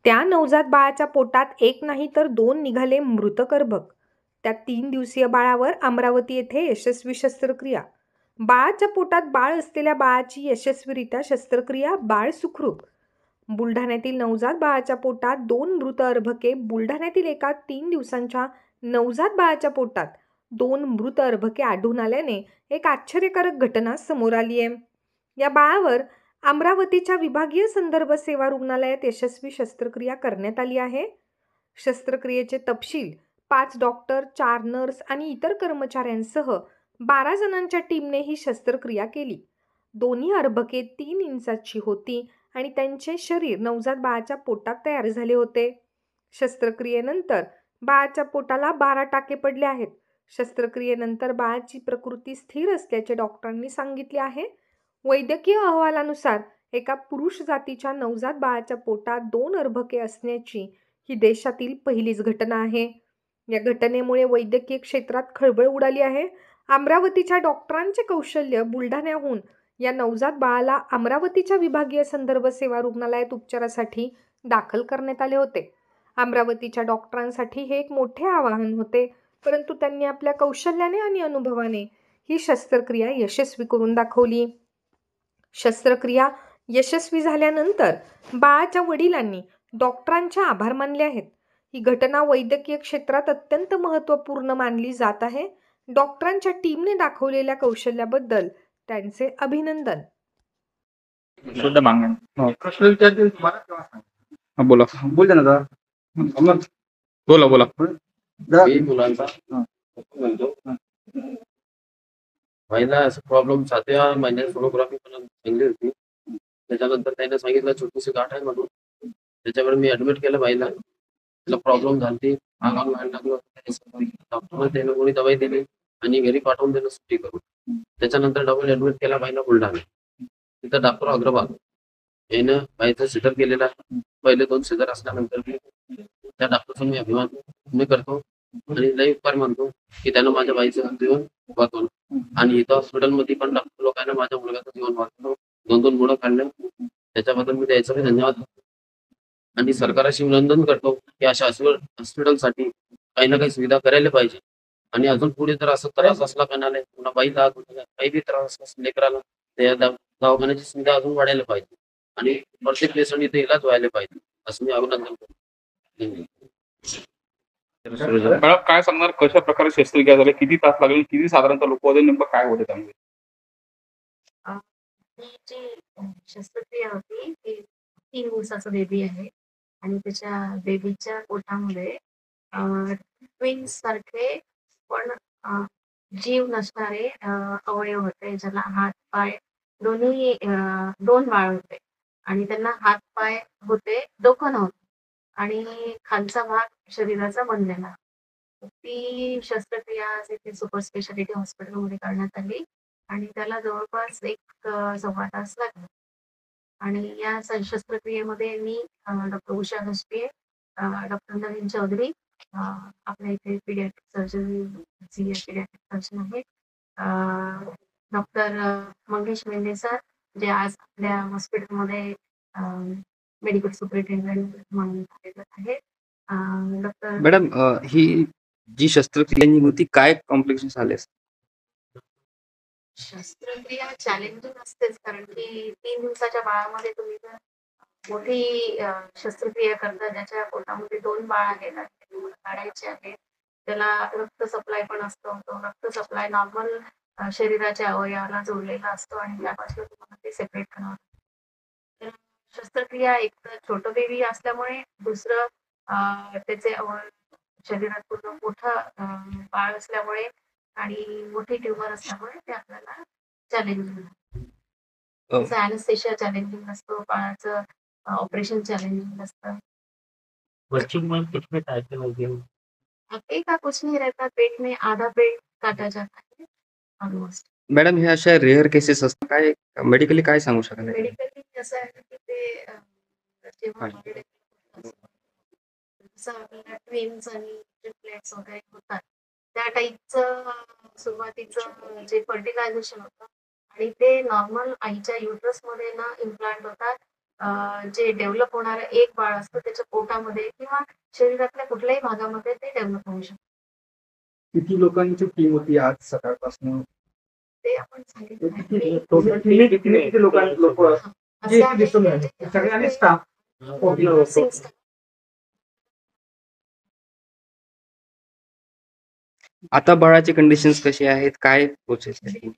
त्या नवजात बाळाच्या पोटात एक नाही तर 2 निघाले मृत कर्भक. त्या 3 दिवसीय बाळावर अमरावती येथे यशस्वी शस्त्रक्रिया. बाळाच्या पोटात बाळ असलेल्या बाळाची यशस्वीरित्या शस्त्रक्रिया, बाळ सुखरूप. बुलढाण्यातील नवजात बाळाच्या पोटात 2 मृत अर्भके. बुलढाण्यातील एका 3 दिवसांच्या नवजात बाळाच्या पोटात 2 मृत अर्भके आढळून आल्याने एक आश्चर्यकारक घटना समोर आली आहे. या बाळावर अमरावतीच्या विभागीय संदर्भ सेवा रुग्णालयात यशस्वी शस्त्रक्रिया करण्यात आली आहे. शस्त्रक्रियेचे तपशील 5 डॉक्टर, 4 नर्स आणि इतर कर्मचाऱ्यांसह 12 जणांच्या टीमने ही शस्त्रक्रिया केली. दोन्ही अर्भके 3 इंचाची होती आणि त्यांचे शरीर नवजात बाळाच्या पोटात तयार झाले होते. शस्त्रक्रियेनंतर बाळाच्या पोटाला 12 टाके पडले आहेत. शस्त्रक्रियेनंतर बाळाची प्रकृती स्थिर असल्याचे डॉक्टरांनी सांगितले आहे. वैद्यकीय अहवालानुसार एका पुरुष जातीच्या नवजात बाळाच्या पोटात 2 अर्भके असण्याची ही देशातील पहिलीच घटना आहे. या घटनेमुळे वैद्यकीय क्षेत्रात खळबळ उडाली आहे. अमरावतीच्या डॉक्टरांचे कौशल्य. बुलढाण्याहून या नवजात बाळाला अमरावतीच्या विभागीय संदर्भ सेवा रुग्णालयात उपचारासाठी दाखल करण्यात आले होते. अमरावतीच्या डॉक्टरांसाठी हे एक मोठे आव्हान होते, परंतु त्यांनी आपल्या कौशल्याने आणि अनुभवाने ही शस्त्रक्रिया यशस्वी करून दाखवली. शस्त्रक्रिया यशस्वी झाल्यानंतर बाळाच्या वडिलांनी डॉक्टरांचे आभार मानले आहेत. ही घटना वैद्यकीय क्षेत्रात अत्यंत महत्त्वपूर्ण मानली जात आहे. डॉक्टरांच्या टीमने दाखवलेल्या कौशल्याबद्दल त्यांचे अभिनंदन. शुद्ध मागणी. प्रश्न विचारतील तुम्हाला तेव्हा सांगा. बोला बोल ना दादा. अमर, बोला बोला. दादा. मी मुलांचा म्हणतो पहिला असं प्रॉब्लेम 7व्या महिन्यात सोनोग्राफी पण चांगली होती. त्याच्यानंतर त्याने सांगितलं छोटीशी गाठ आहे म्हणून. त्याच्यावर मी ऍडमिट केलं बाईला. तिला प्रॉब्लेम झाली, आगाम व्हायला लागलं. डॉक्टरने त्याने कोणी दवाई दिली आणि घरी पाठवून दिलं सुट्टी करून. त्याच्यानंतर डबल ऍडमिट केला बाईला बुलढाणा. तिथं डॉक्टर अग्रवाल यानं बाईचं सिजर केलेलं आहे. पहिले 2 सिजर असल्यानंतर त्या डॉक्टरचा मी अभिमान मी करतो आणि लई उपकार मानतो की त्यानं माझ्या बाईचं जीवन वाचवलं. आणि इथं हॉस्पिटलमध्ये पण डॉक्टर लोकांना माझ्या मुलगाचं जीवन वाचवलं. 2 मुलं काढलं. त्याच्याबद्दल मी द्यायचं धन्यवाद. आणि सरकाराशी विनंती करतो की अशा हॉस्पिटलसाठी काही ना काही सुविधा करायला पाहिजे. आणि अजून पुढे जर असं त्रास असला कणाला पुन्हा बाईला काही बी त्रास असला लेकराला त्या दवाखान्याची सुविधा अजून वाढायला पाहिजे आणि प्रत्येक पेशंट इथे इलाज व्हायला पाहिजे असं मी अभिनंदन करतो. मॅडम काय सांगणार, कशा प्रकारे शस्त्रक्रिया झाली, किती तास लागले, किती साधारणतः लोक होते, नेमकं काय होते त्यामध्ये? जी शस्त्रक्रिया होती ती 3 दिवसाचा बेबी आहे आणि त्याच्या बेबीच्या पोटामध्ये ट्विन्स सारखे पण जीव नसणारे अवयव होते, ज्याला हात पाय दोन्ही 2 बाळ होते आणि त्यांना हात पाय होते, डोकं नव्हतं आणि खालचा भाग शरीराचा बनलेला. ती शस्त्रक्रिया इथे सुपर स्पेशालिटी हॉस्पिटलमध्ये करण्यात आली आणि त्याला जवळपास 1 सव्वा तास लागला. आणि या शस्त्रक्रियेमध्ये मी डॉक्टर उषा घुसपे, डॉक्टर नवीन चौधरी, आपल्या इथे paediatric surgeon senior paediatric surgeon आहेत, डॉक्टर मंगेश मेंढे सर जे आज आपल्या हॉस्पिटलमध्ये मेडिकल सुपरिटेंडंट म्हणून आहेत, डॉक्टर मॅडम ही जी शस्त्रक्रिया होती काय कॉम्प्लिकेशन्स आले? शस्त्रक्रिया चॅलेंजिंग असतेच, कारण की 3 दिवसाच्या बाळामध्ये तुम्ही जर मोठी शस्त्रक्रिया करता, ज्याच्या पोटामध्ये 2 बाळ आहेत आणि ते काढायचे आहेत, त्याला रक्त सप्लाय पण असतो. तो रक्त सप्लाय नॉर्मल शरीराच्या अवयवाला जोडलेला असतो आणि त्यापासून तुम्हाला ते सेपरेट करावं लागतं. तर शस्त्रक्रिया एक तर छोटं बेबी असल्यामुळे, दुसरं त्याचे शरीरात पूर्ण मोठं बाळ असल्यामुळे आणि मोठी ट्युमर असल्यामुळे ते आपल्याला चॅलेंजिंग असतं. ॲनेस्थेशिया चॅलेंजिंग असतो, बाळाचं ऑपरेशन चॅलेंजिंग असतं. का कुछ नहीं रहता, पेट में आधा पेट काटा जाता है ऑलमोस्ट. मॅडम हे अशा रेअर केसेस असतात, काय मेडिकली काय सांगू शकाल? मेडिकली कसं आहे की ते जेव्हा आपल्याला ट्विन्स आणि ट्रिपलेट्स वगैरे होतात, त्या टाईपचं सुरुवातीचं जे फर्टिलायझेशन होतं आणि ते नॉर्मल आईच्या युटरसमध्ये ना इम्प्लांट होतात जे डेव्हलप होणारं एक बाळ असतं त्याच्या पोटामध्ये किंवा शरीरातल्या कुठल्याही भागामध्ये ते डेव्हलप होऊ शकतं. किती लोकांची टीम होती आज सकाळपासून? ते आपण सांगितलं नाही. टोटल किती लोक असं आहे की सगळ्यांनी स्टाफ nursing staff आता बाळाचे कंडिशन्स कसे आहेत, काय प्रोसेस आहे?